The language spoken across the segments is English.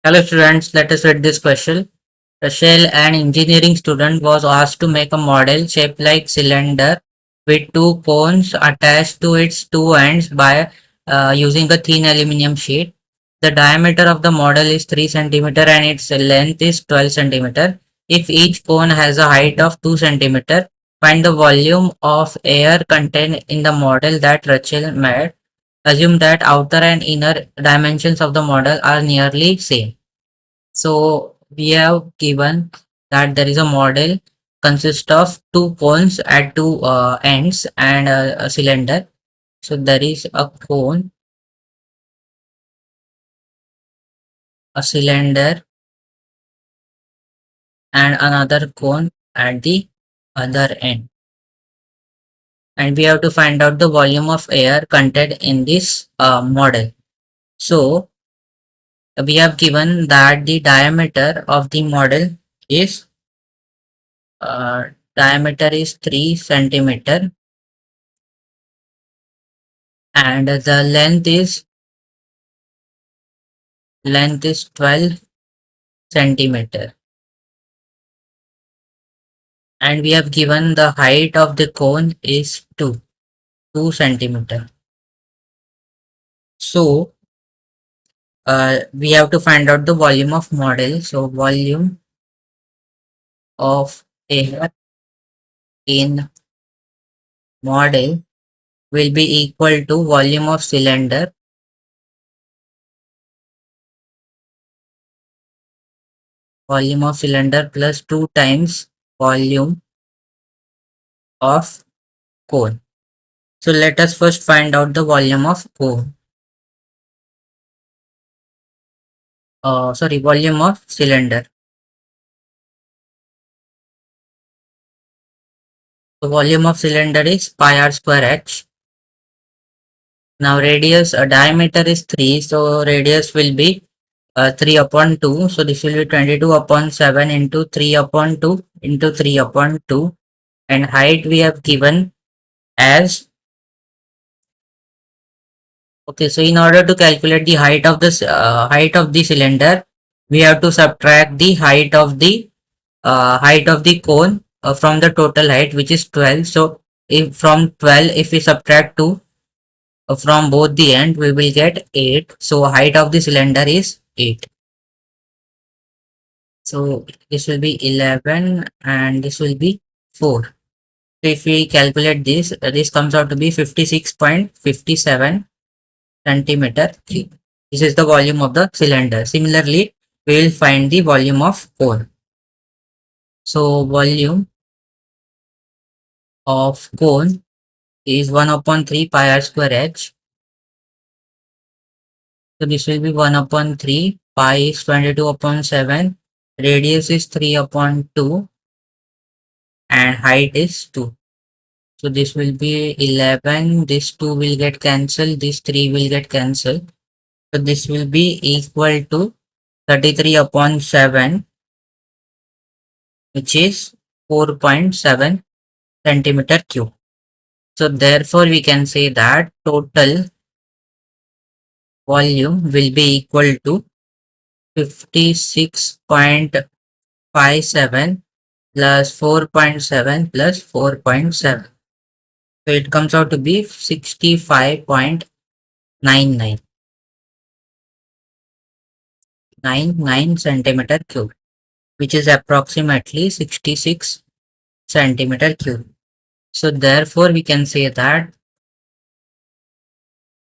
Hello students, let us read this question. Rachel, an engineering student, was asked to make a model shaped like cylinder with two cones attached to its two ends by using a thin aluminum sheet. The diameter of the model is 3 centimeter and its length is 12 centimeter. If each cone has a height of 2 centimeter, find the volume of air contained in the model that Rachel made. Assume that outer and inner dimensions of the model are nearly same. So we have given that there is a model consists of two cones at two ends and a cylinder. So there is a cone, a cylinder, and another cone at the other end. And we have to find out the volume of air contained in this model. So we have given that the diameter of the model is uh, diameter is 3 centimeter and the length is 12 centimeter, and we have given the height of the cone is 2 centimeter. So we have to find out the volume of model. So volume of air in model will be equal to volume of cylinder plus 2 times volume of cone. So let us first find out the volume of cone. Volume of cylinder. The volume of cylinder is pi r square h. Now radius, diameter is 3, so radius will be 3 upon 2. So this will be 22 upon 7 into 3 upon 2 into 3 upon 2. And height we have given as, okay, so in order to calculate the height of the cylinder, we have to subtract the height of the cone from the total height, which is 12. So if from 12, if we subtract 2 from both the end, we will get 8. So height of the cylinder is 8. So this will be 11 and this will be 4. So if we calculate this, this comes out to be 56.57 centimeter cube. This is the volume of the cylinder. Similarly, we will find the volume of cone. So volume of cone is 1 upon 3 pi r square h. So this will be 1 upon 3, pi is 22 upon 7, radius is 3 upon 2, and height is 2. So this will be 11, this 2 will get cancelled, this 3 will get cancelled. So this will be equal to 33 upon 7, which is 4.7 centimeter cube. So therefore we can say that total volume will be equal to 56.57 plus 4.7 plus 4.7. So it comes out to be 65.99 centimeter cube, which is approximately 66 centimeter cube. So therefore we can say that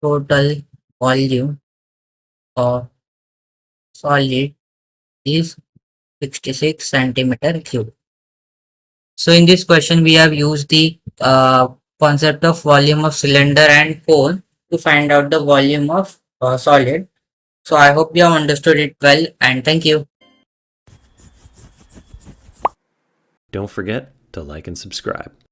total volume of solid is 66 centimeter cube. So in this question we have used the concept of volume of cylinder and cone to find out the volume of solid. So I hope you have understood it well, and thank you. Don't forget to like and subscribe.